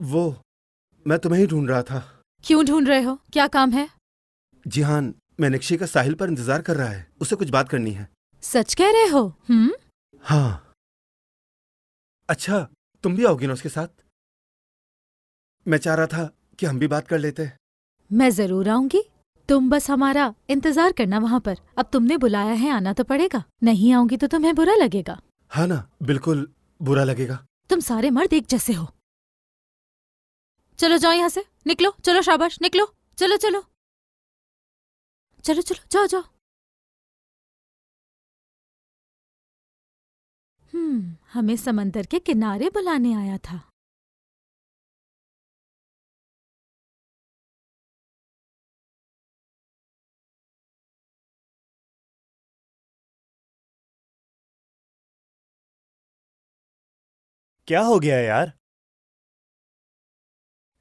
वो मैं तुम्हें ही ढूंढ रहा था। क्यों ढूंढ रहे हो? क्या काम है? जिहान मीनाक्षी का साहिल पर इंतजार कर रहा है, उससे कुछ बात करनी है। सच कह रहे हो? हाँ। अच्छा, तुम भी आओगी ना उसके साथ? मैं चाह रहा था कि हम भी बात कर लेते। मैं जरूर आऊंगी, तुम बस हमारा इंतजार करना वहाँ पर। अब तुमने बुलाया है, आना तो पड़ेगा। नहीं आऊंगी तो तुम्हें बुरा लगेगा। हाँ ना, बिल्कुल बुरा लगेगा। तुम सारे मर्द एक जैसे हो। चलो जाओ यहाँ से, निकलो। चलो शाबाश, निकलो। चलो चलो चलो चलो, जाओ जाओ। हमें समंदर के किनारे बुलाने आया था। क्या हो गया यार?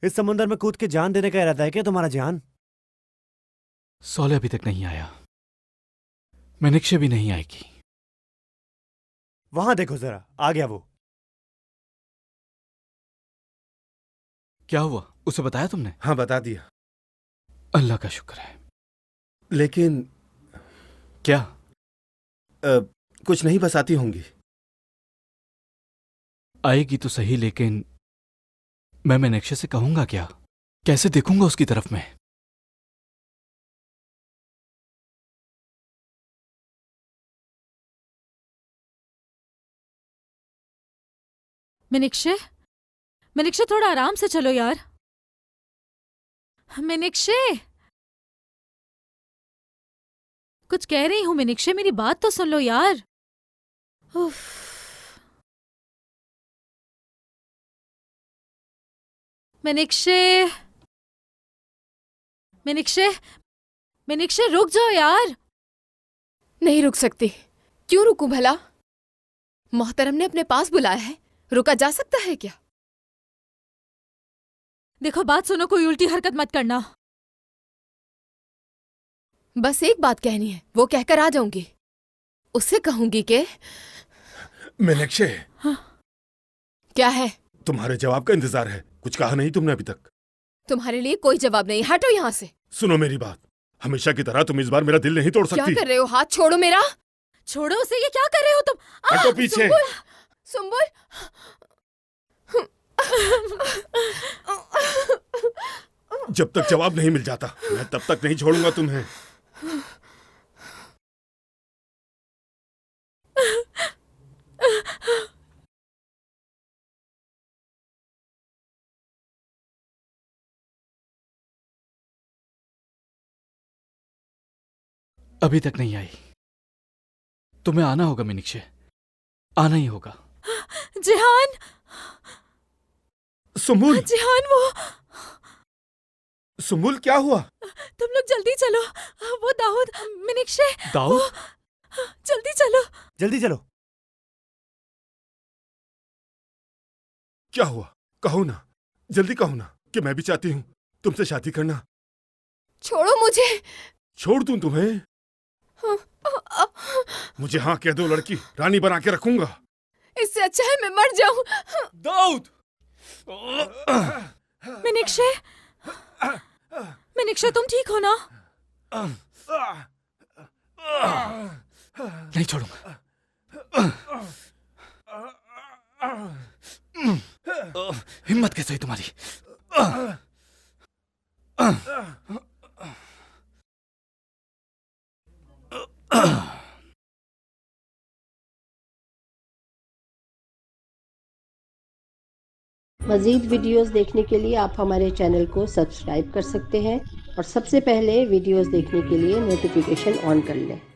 इस समुंदर में कूद के जान देने का इरादा है क्या तुम्हारा जान? सोले अभी तक नहीं आया, मीनाक्षी भी नहीं आएगी। वहां देखो जरा, आ गया वो। क्या हुआ, उसे बताया तुमने? हाँ, बता दिया। अल्लाह का शुक्र है। लेकिन क्या? कुछ नहीं, बस आती होंगी। आएगी तो सही, लेकिन मैं मीनाक्षी से कहूंगा क्या? कैसे देखूंगा उसकी तरफ में? मीनाक्षी, मीनाक्षी थोड़ा आराम से चलो यार। मीनाक्षी, कुछ कह रही हूँ मीनाक्षी, मेरी बात तो सुन लो यार। उफ। मीनाक्षी, मीनाक्षी, मीनाक्षी रुक जाओ यार। नहीं रुक सकती। क्यों रुकूं भला? मोहतरम ने अपने पास बुलाया है, रुका जा सकता है क्या? देखो बात सुनो, कोई उल्टी हरकत मत करना। बस एक बात कहनी है, वो कहकर आ जाऊंगी। उससे कहूंगी कि मीनाक्षी। हाँ? क्या है? तुम्हारे जवाब का इंतजार है। कुछ कहा नहीं तुमने अभी तक। तुम्हारे लिए कोई जवाब नहीं, हटो यहाँ से। सुनो मेरी बात, हमेशा की तरह तुम इस बार मेरा दिल नहीं तोड़ सकती। क्या कर रहे हो? हाथ छोड़ो मेरा। छोड़ो उसे, ये क्या कर रहे हो तुम? हटो पीछे। सुंबुल, जब तक जवाब नहीं मिल जाता मैं तब तक नहीं छोड़ूंगा तुम्हें। अभी तक नहीं आई। तुम्हें आना होगा मीनाक्षी, आना ही होगा। जिहान, सुंबुल। जिहान, वो सुंबुल क्या हुआ? तुम लोग जल्दी चलो। वो दाऊद, मीनाक्षी। दाऊद, जल्दी चलो। जल्दी चलो। क्या हुआ? कहो ना, जल्दी कहो ना कि मैं भी चाहती हूँ तुमसे शादी करना। छोड़ो मुझे। छोड़ दूं तुम्हें? मुझे हाँ कह दो, लड़की रानी बना के रखूंगा। इससे अच्छा है मैं मर जाऊं। दाऊद। मीनाक्षी, मीनाक्षी तुम ठीक हो ना? नहीं छोड़ूंगा। हिम्मत कैसे हुई तुम्हारी? मज़ीद वीडियोस देखने के लिए आप हमारे चैनल को सब्सक्राइब कर सकते हैं और सबसे पहले वीडियोस देखने के लिए नोटिफिकेशन ऑन कर लें।